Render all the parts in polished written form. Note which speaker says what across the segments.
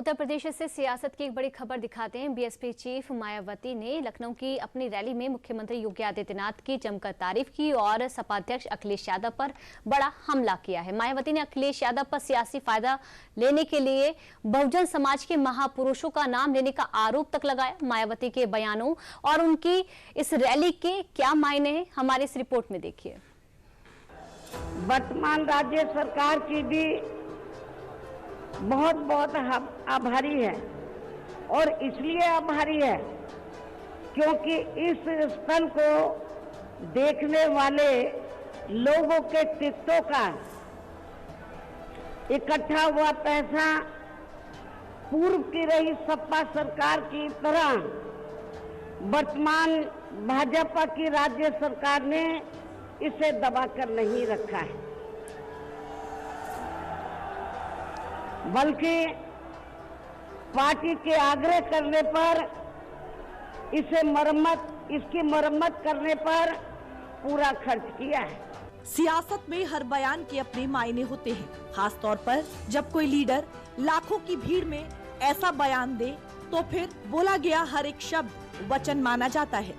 Speaker 1: उत्तर प्रदेश से सियासत की एक बड़ी खबर दिखाते हैं। बीएसपी चीफ मायावती ने लखनऊ की अपनी रैली में मुख्यमंत्री योगी आदित्यनाथ की जमकर तारीफ की और सपा अध्यक्ष अखिलेश यादव पर बड़ा हमला किया है। मायावती ने अखिलेश यादव पर सियासी फायदा लेने के लिए बहुजन समाज के महापुरुषों का नाम लेने का आरोप तक लगाया। मायावती के बयानों और उनकी इस रैली के क्या मायने हैं, हमारी इस रिपोर्ट में देखिए।
Speaker 2: वर्तमान राज्य सरकार की भी बहुत बहुत आभारी है और इसलिए आभारी है क्योंकि इस स्थल को देखने वाले लोगों के चित्तों का इकट्ठा हुआ पैसा पूर्व की रही सपा सरकार की तरह वर्तमान भाजपा की राज्य सरकार ने इसे दबाकर नहीं रखा है, बल्कि पार्टी के आग्रह करने पर इसकी मरम्मत करने पर पूरा खर्च किया है।
Speaker 3: सियासत में हर बयान के अपने मायने होते हैं, खास तौर पर जब कोई लीडर लाखों की भीड़ में ऐसा बयान दे तो फिर बोला गया हर एक शब्द वचन माना जाता है।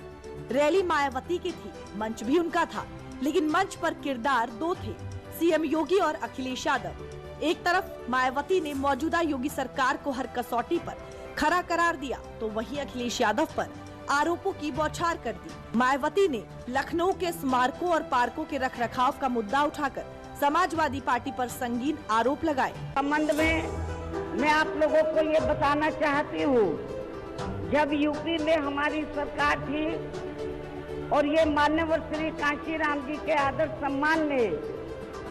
Speaker 3: रैली मायावती की थी, मंच भी उनका था, लेकिन मंच पर किरदार दो थे, सीएम योगी और अखिलेश यादव। एक तरफ मायावती ने मौजूदा योगी सरकार को हर कसौटी पर खरा करार दिया, तो वहीं अखिलेश यादव पर आरोपों की बौछार कर दी। मायावती ने लखनऊ के स्मारकों और पार्कों के रखरखाव का मुद्दा उठाकर समाजवादी पार्टी पर संगीन आरोप लगाए।
Speaker 2: संबंध में मैं आप लोगों को ये बताना चाहती हूँ, जब यूपी में हमारी सरकार थी और ये माननीय श्री कांशीराम जी के आदर सम्मान में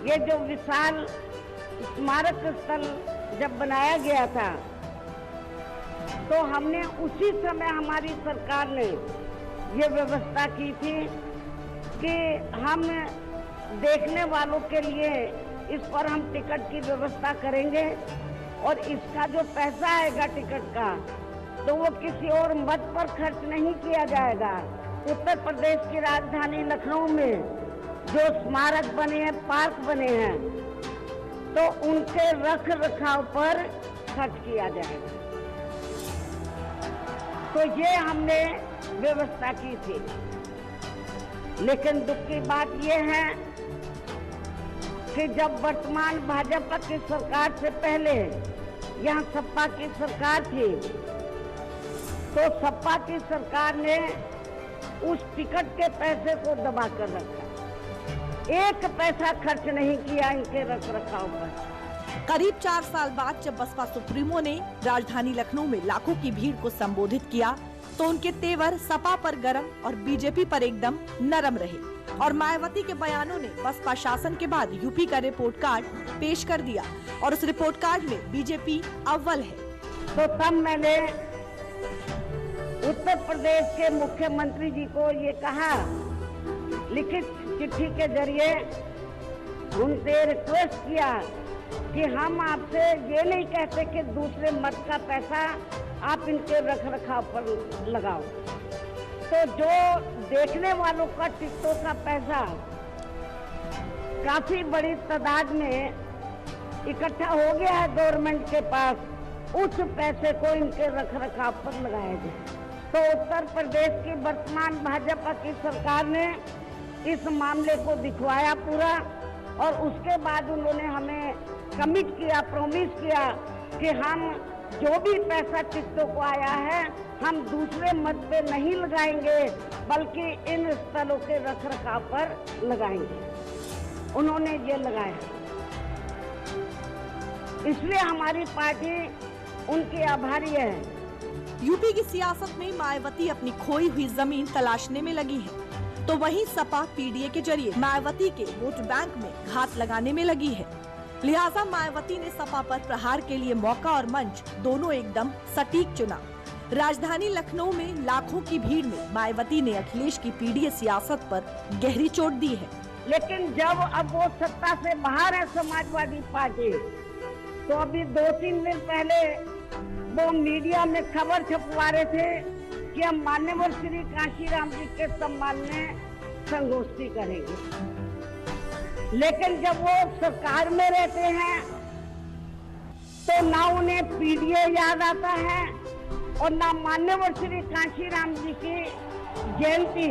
Speaker 2: ये जो विशाल स्मारक स्थल जब बनाया गया था, तो हमने उसी समय हमारी सरकार ने ये व्यवस्था की थी कि हम देखने वालों के लिए इस पर हम टिकट की व्यवस्था करेंगे और इसका जो पैसा आएगा टिकट का, तो वो किसी और मद पर खर्च नहीं किया जाएगा। उत्तर प्रदेश की राजधानी लखनऊ में जो स्मारक बने हैं, पार्क बने हैं, तो उनके रख रखाव पर खर्च किया जाएगा। तो ये हमने व्यवस्था की थी, लेकिन दुख की बात ये है कि जब वर्तमान भाजपा की सरकार से पहले यहाँ सपा की सरकार थी, तो सपा की सरकार ने उस टिकट के पैसे को दबा कर रखा, एक पैसा खर्च नहीं किया इनके रखरखाव पर।
Speaker 3: करीब 4 साल बाद जब बसपा सुप्रीमो ने राजधानी लखनऊ में लाखों की भीड़ को संबोधित किया, तो उनके तेवर सपा पर गरम और बीजेपी पर एकदम नरम रहे और मायावती के बयानों ने बसपा शासन के बाद यूपी का रिपोर्ट कार्ड पेश कर दिया और उस रिपोर्ट कार्ड में बीजेपी अव्वल है।
Speaker 2: तो तब मैंने उत्तर प्रदेश के मुख्यमंत्री जी को ये कहा, लिखित चिट्ठी के जरिए उनसे रिक्वेस्ट किया कि हम आपसे ये नहीं कहते कि दूसरे मत का पैसा आप इनके रखरखाव पर लगाओ, तो जो देखने वालों का टिकटों का पैसा काफी बड़ी तादाद में इकट्ठा हो गया है गवर्नमेंट के पास, उस पैसे को इनके रखरखाव पर लगाया जाए। तो उत्तर प्रदेश की वर्तमान भाजपा की सरकार ने इस मामले को दिखवाया पूरा और उसके बाद उन्होंने हमें कमिट किया, प्रॉमिस किया कि हम जो भी पैसा टिकटों को आया है हम दूसरे मत पे नहीं लगाएंगे, बल्कि इन स्थलों के रखरखाव पर लगाएंगे। उन्होंने ये लगाया, इसलिए हमारी पार्टी उनकी आभारी है।
Speaker 3: यूपी की सियासत में मायावती अपनी खोई हुई जमीन तलाशने में लगी है, तो वहीं सपा पीडीए के जरिए मायावती के वोट बैंक में घात लगाने में लगी है। लिहाजा मायावती ने सपा पर प्रहार के लिए मौका और मंच दोनों एकदम सटीक चुना। राजधानी लखनऊ में लाखों की भीड़ में मायावती ने अखिलेश की पीडीए सियासत पर गहरी चोट दी है।
Speaker 2: लेकिन जब अब वो सत्ता से बाहर है समाजवादी पार्टी, तो अभी 2-3 दिन पहले वो मीडिया में खबर छपवा रहे थे कि हम माननीय श्री कांशीराम जी के सम्मान में संगोष्ठी करेंगे, लेकिन जब वो सरकार में रहते हैं तो ना उन्हें पीडीए याद आता है और ना मान्यवर श्री कांशीराम जी की जयंती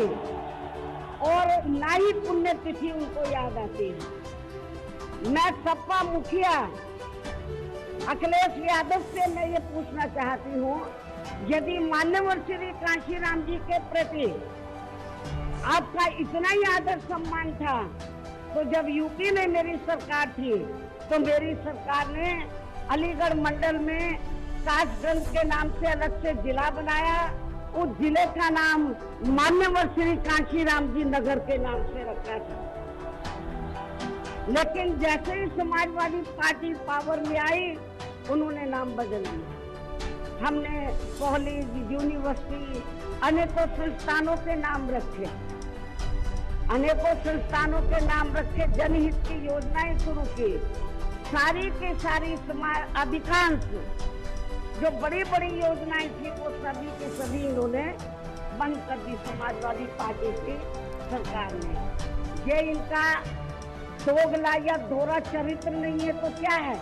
Speaker 2: और ना ही पुण्यतिथि उनको याद आती है। मैं सपा मुखिया अखिलेश यादव से मैं ये पूछना चाहती हूँ, यदि मान्यवर श्री कांशीराम जी के प्रति आपका इतना ही आदर सम्मान था, तो जब यूपी में मेरी सरकार थी तो मेरी सरकार ने अलीगढ़ मंडल में कासगंज के नाम से अलग से जिला बनाया। उस जिले का नाम मान्यवर श्री कांशीराम जी नगर के नाम से रखा था। लेकिन जैसे ही समाजवादी पार्टी पावर में आई, उन्होंने नाम बदल दिया। हमने कॉलेज, यूनिवर्सिटी, अनेकों संस्थानों के नाम रखे, अनेकों संस्थानों के नाम रखे, जनहित की योजनाएं शुरू की। सारी के सारी समाज अधिकांश जो बड़ी बड़ी योजनाएं थी वो सभी के सभी इन्होंने बंद कर दी समाजवादी पार्टी की सरकार ने। ये इनका दोगला या दोहरा चरित्र नहीं है तो क्या है?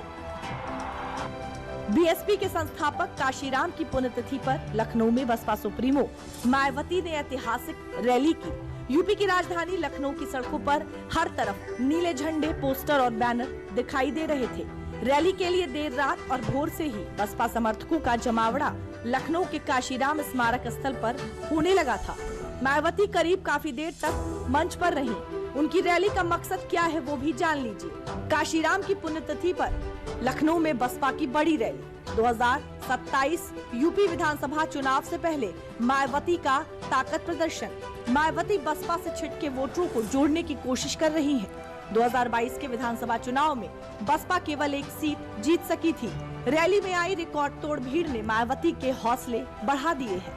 Speaker 3: बीएसपी के संस्थापक काशीराम की पुण्यतिथि पर लखनऊ में बसपा सुप्रीमो मायावती ने ऐतिहासिक रैली की। यूपी की राजधानी लखनऊ की सड़कों पर हर तरफ नीले झंडे, पोस्टर और बैनर दिखाई दे रहे थे। रैली के लिए देर रात और भोर से ही बसपा समर्थकों का जमावड़ा लखनऊ के काशीराम स्मारक स्थल पर होने लगा था। मायावती करीब काफी देर तक मंच पर रही। उनकी रैली का मकसद क्या है वो भी जान लीजिए। काशीराम की पुण्यतिथि पर लखनऊ में बसपा की बड़ी रैली। 2027 यूपी विधानसभा चुनाव से पहले मायावती का ताकत प्रदर्शन। मायावती बसपा से छिटके वोटरों को जोड़ने की कोशिश कर रही हैं। 2022 के विधानसभा चुनाव में बसपा केवल एक सीट जीत सकी थी। रैली में आई रिकॉर्ड तोड़ भीड़ ने मायावती के हौसले बढ़ा दिए हैं।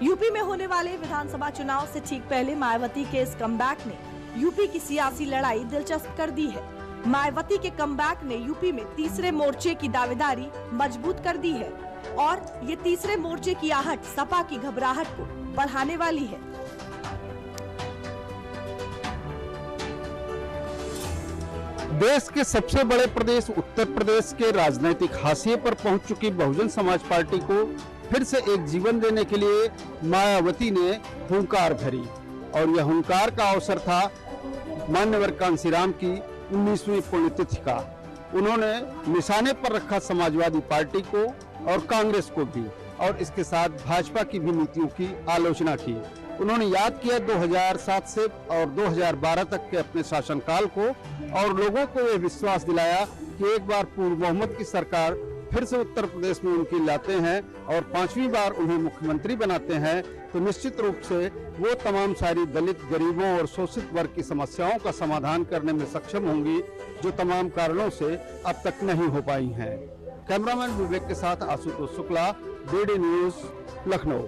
Speaker 3: यूपी में होने वाले विधानसभा चुनाव से ठीक पहले मायावती के इस कमबैक ने यूपी की सियासी लड़ाई दिलचस्प कर दी है। मायावती के कमबैक ने यूपी में तीसरे मोर्चे की दावेदारी मजबूत कर दी है और ये तीसरे मोर्चे की आहट सपा की घबराहट को बढ़ाने वाली है।
Speaker 4: देश के सबसे बड़े प्रदेश उत्तर प्रदेश के राजनीतिक हाशिए पर पहुंच चुकी बहुजन समाज पार्टी को फिर से एक जीवन देने के लिए मायावती ने हुंकार भरी और यह हुंकार का अवसर था मान्यवर कांशीराम की 19वीं पुण्यतिथि का। उन्होंने निशाने पर रखा समाजवादी पार्टी को और कांग्रेस को भी और इसके साथ भाजपा की भी नीतियों की आलोचना की। उन्होंने याद किया 2007 से और 2012 तक के अपने शासनकाल को और लोगों को यह विश्वास दिलाया कि एक बार पूर्ण बहुमत की सरकार फिर से उत्तर प्रदेश में उनकी लाते हैं और 5वीं बार उन्हें मुख्यमंत्री बनाते हैं तो निश्चित रूप से वो तमाम सारी दलित, गरीबों और शोषित वर्ग की समस्याओं का समाधान करने में सक्षम होंगी जो तमाम कारणों से अब तक नहीं हो पाई हैं। कैमरामैन विवेक के साथ आशुतोष शुक्ला, डीडी न्यूज, लखनऊ।